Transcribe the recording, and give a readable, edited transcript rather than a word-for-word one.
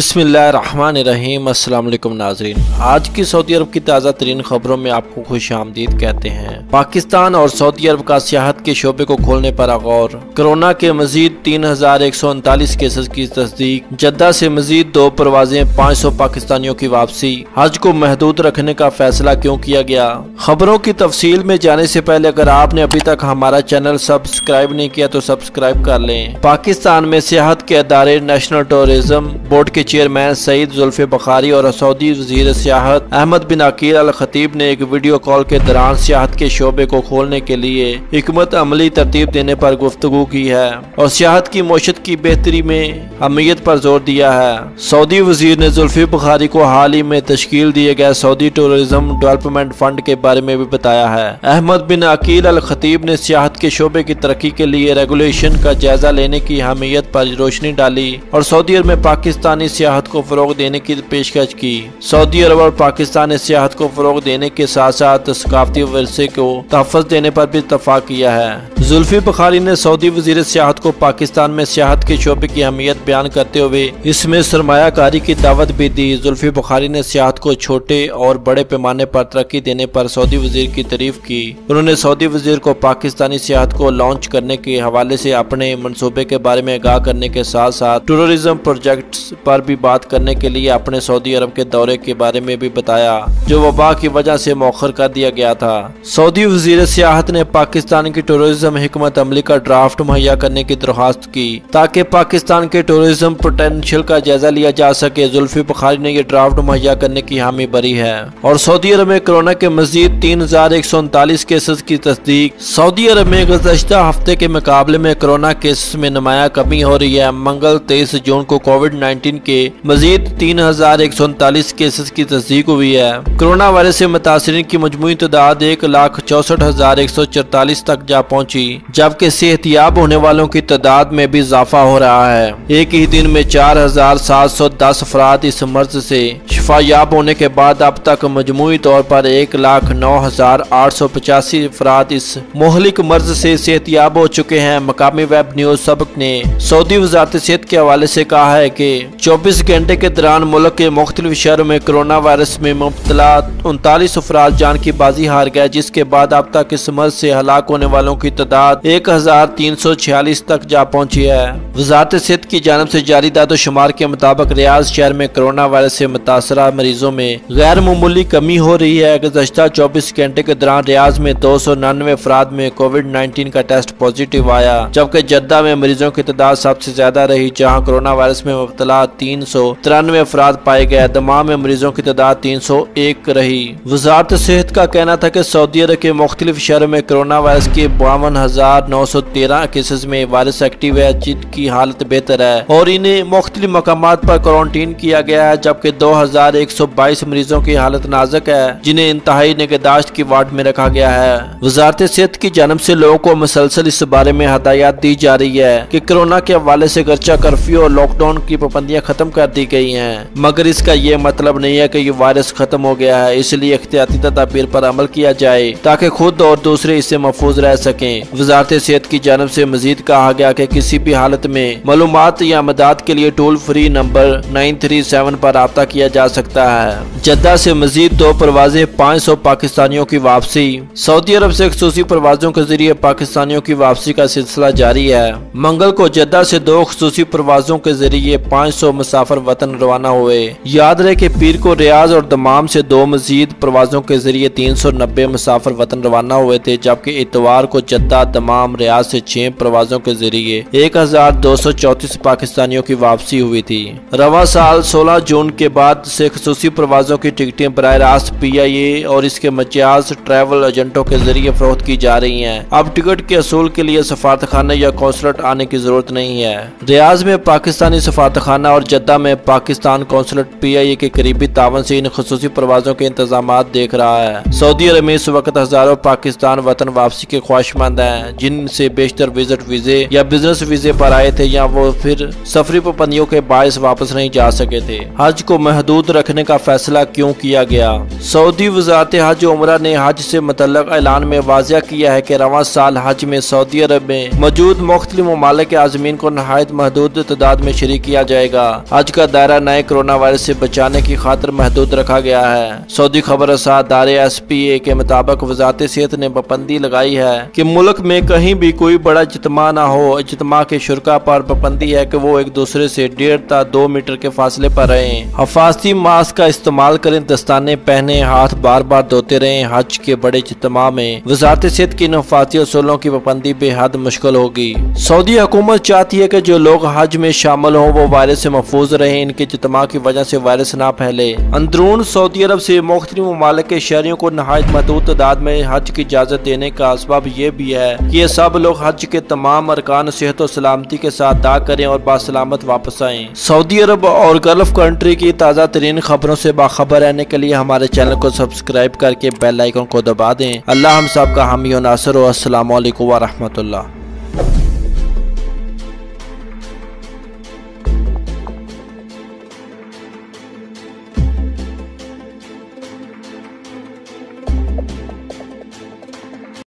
बिस्मिल्लाहिर्रहमानिर्रहीम। अस्सलाम वालेकुम नाज़रीन, आज की सऊदी अरब की ताज़ा तरीन खबरों में आपको खुश आमदीद कहते हैं। पाकिस्तान और सऊदी अरब का सियाहत के शोबे को खोलने पर गौर। कोरोना के मजीद 3139 केसेस की तस्दीक। जद्दा से मजीद 2 परवाजें, 500 पाकिस्तानियों की वापसी। हज को महदूद रखने का फैसला क्यों किया गया? खबरों की तफसील में जाने से पहले अगर आपने अभी तक हमारा चैनल सब्सक्राइब नहीं किया तो सब्सक्राइब कर लें। पाकिस्तान में सियाहत के अदारे नेशनल टूरिज्म बोर्ड के चेयरमैन सईद जुल्फे बुखारी और सऊदी वजीर सियाहत अहमद बिन अकील अल खतीब ने एक वीडियो कॉल के दौरान सियाहत के शोबे को खोलने के लिए हिकमत अमली तरतीब देने पर गुफ्तगू की है और सियाहत की मौशत की बेहतरी में अहमियत पर जोर दिया है। सऊदी वजीर ने जुल्फे बुखारी को हाल ही में तश्कील दिए गए सऊदी टूरिज्म डेवलपमेंट फंड के बारे में भी बताया है। अहमद बिन अकील अल खतीब ने सियाहत के शोबे की तरक्की के लिए रेगुलेशन का जायजा लेने की अहमियत पर रोशनी डाली और सऊदी अरब में पाकिस्तानी सियाहत को फरोग देने की पेशकश की। सऊदी अरब और पाकिस्तान ने सियाहत को फरोग देने के साथ साथ सकाफती विरसे को तहफ़्फ़ुज़ देने पर भी इत्तफ़ाक़ किया है। जुल्फी बुखारी ने सऊदी वज़ीर सियाहत को पाकिस्तान में सियाहत के शोबे की अहमियत बयान करते हुए इसमें सरमायाकारी की दावत भी दी। जुल्फी बुखारी ने सियाहत को छोटे और बड़े पैमाने पर तरक्की देने पर सऊदी वज़ीर की तारीफ की। उन्होंने सऊदी वज़ीर को पाकिस्तानी सियाहत को लॉन्च करने के हवाले से अपने मनसूबे के बारे में आगाह करने के साथ साथ टूरिज्म प्रोजेक्ट्स पर भी बात करने के लिए अपने सऊदी अरब के दौरे के बारे में भी बताया जो वबा की वजह से मौखर कर दिया गया था। सऊदी वज़ीर सियाहत ने पाकिस्तान की टूरिज्म हिकमत अमली का ड्राफ्ट मुहैया करने की दरख्वास्त की ताकि पाकिस्तान के टूरिज्म पोटेंशियल का जायजा लिया जा सके। जुल्फी बुखारी ने यह ड्राफ्ट मुहैया करने की हामी भरी है और सऊदी अरब में कोरोना के मजीद 3139 केसेस की तस्दीक। सऊदी अरब में गुज़श्ता हफ्ते के मुकाबले में कोरोना केसेस में नुमाया कमी हो रही है। मंगल 23 जून को कोविड-19 के मजीद 3139 केसेस की तस्दीक हुई है। कोरोना वायरस से मुतासिरीन की मजमूई तादाद 1,64,144 तक जा पहुंची, जबकि सेहतियाब होने वालों की तादाद में भी इजाफा हो रहा है। एक ही दिन में 4,710 अफराद इस मर्ज से शिफायाब होने के बाद अब तक मजमूई तौर पर 1,09,885 अफराद इस मोहलिक मर्ज से सेहतियाब हो चुके हैं। मकामी वेब न्यूज सबक ने सऊदी वजारत सेहत के हवाले से कहा है कि 24 घंटे के दौरान मुल्क के मुख्तलिफ शहरों में कोरोना वायरस में मुब्तला 39 अफराद जान की बाजी हार गए, जिसके बाद अब तक इस मर्ज से हलाक होने वालों की तादाद 1,346 तक जा पहुंची है। वजारत सेहत की जानब से जारी दादोशुमार के मुताबिक रियाज शहर में कोरोना वायरस से मुतासरा मरीजों में गैर मामूली कमी हो रही है। गुज़श्ता 24 घंटे के दौरान रियाज में 299 अफराद में कोविड-19 का टेस्ट पॉजिटिव आया, जबकि जद्दा में मरीजों की तादाद सबसे ज्यादा रही, जहाँ कोरोना वायरस में मुब्तला 393 अफराद पाए गए। दमाम में मरीजों की तादाद 301 रही। वजारत सेहत का कहना था कि सऊदी अरब के मुख्तलिफ शहरों में कोरोना वायरस के 52,913 केसेस में वायरस एक्टिव है, जिनकी हालत बेहतर है और इन्हें मुख्तलिफ मकामात पर क्वारंटीन किया गया है, जबकि 2,122 मरीजों की हालत नाजुक है, जिन्हें इंतहाई निगहदाश्त की वार्ड में रखा गया है। वजारत सेहत की जानब से लोगों को मुसलसल इस बारे में हदायत दी जा रही है कि कोरोना के हवाले से गर्चा कर्फ्यू और लॉकडाउन की पाबंदियां खत्म कर दी गई हैं, मगर इसका ये मतलब नहीं है कि ये वायरस खत्म हो गया है। इसलिए एहतियाती तदाबीर पर अमल किया जाए ताकि खुद और दूसरे इससे महफूज रह सकें। वजारत सेहत की जानब से मजीद कहा गया कि किसी भी हालत में मालूमात या मदद के लिए टोल फ्री नंबर 937 पर राब्ता किया जा सकता है। जद्दा से मजीद 2 परवाजें, 500 पाकिस्तानियों की वापसी। सऊदी अरब से खसूसी परवाजों के जरिए पाकिस्तानियों की वापसी का सिलसिला जारी है। मंगल को जद्दा से 2 खसूसी परवाजों के जरिए 500 मुसाफिर वतन रवाना हुए। याद रहे कि पीर को रियाज और दमाम से 2 मजीद परवाजों के जरिए 390 मुसाफिर वतन रवाना हुए थे, जबकि इतवार को जद्दा, दमाम, रियाज से 6 परवाजों के जरिए 1,234 पाकिस्तानियों की वापसी हुई थी। रवा साल 16 जून के बाद से खसूसी परवाजों की टिकटें बराह रास्त PIA और इसके मजाज ट्रैवल एजेंटों के जरिए फरोख्त की जा रही हैं। अब टिकट के असूल के लिए सफारतखाना या कौंसलेट आने की जरूरत नहीं है। रियाज में पाकिस्तानी सफारतखाना और जद्दा में पाकिस्तान कौंसलेट PIA के करीबी तावन से इन खसूसी परवाजों के इंतजाम देख रहा है। सऊदी अरब में इस वक्त हजारों पाकिस्तान वतन वापसी के ख्वाहिशमंद हैं, जिनसे बेशतर विजिट वीजे या बिजनेस वीजे पर आए थे या वो फिर सफरी पाबंदियों के बायस वापस नहीं जा सके थे। हज को महदूद रखने का फैसला क्यों किया गया। सऊदी वज़ारत हज उमरा ने हज से मुतल्लक ऐलान में वाज़िया किया है कि रवां साल हज में सऊदी अरब में मौजूद मुख्तलिफ ममालिक के आज़मीन को नहायत महदूद तादाद में शरीक किया जाएगा। हज का दायरा नए कोरोना वायरस से बचाने की खातिर महदूद रखा गया है। सऊदी खबरसां इदारे SPA के मुताबिक वज़ारत सेहत ने पाबंदी लगाई है कि मुल्क में कहीं भी कोई बड़ा इज्तिमा न हो। इज्तिमा के शुरका पर पाबंदी है कि वो एक दूसरे से 1.5 से 2 मीटर के फासले पर रहें। हिफाजती मास्क का इस्तेमाल करें, दस्ताने पहने, हाथ बार बार धोते रहें। हज के बड़े इज्तिमा में वज़ारत सेहत की इन हिफाजती उसूलों की पाबंदी बेहद मुश्किल होगी। सऊदी हुकूमत चाहती है कि जो लोग हज में शामिल हों वो वायरस से महफूज रहें, इनके इज्तिमा की वजह से वायरस ना फैले। अंदरून सऊदी अरब से मुख्तलिफ ममालिक के शहरियों को नहायत महदूद तादाद में हज की इजाजत देने का सबब यह भी है कि ये सब लोग हज के तमाम अरकान सेहत और सलामती के साथ अदा करें और बासलामत वापस आएं। सऊदी अरब और गल्फ कंट्री की ताज़ा तरीन खबरों से बाखबर रहने के लिए हमारे चैनल को सब्सक्राइब करके बेल आइकन को दबा दें। अल्लाह हम सब का हामी और नासिर हो। अस्सलामु अलैकुम व रहमतुल्लाह।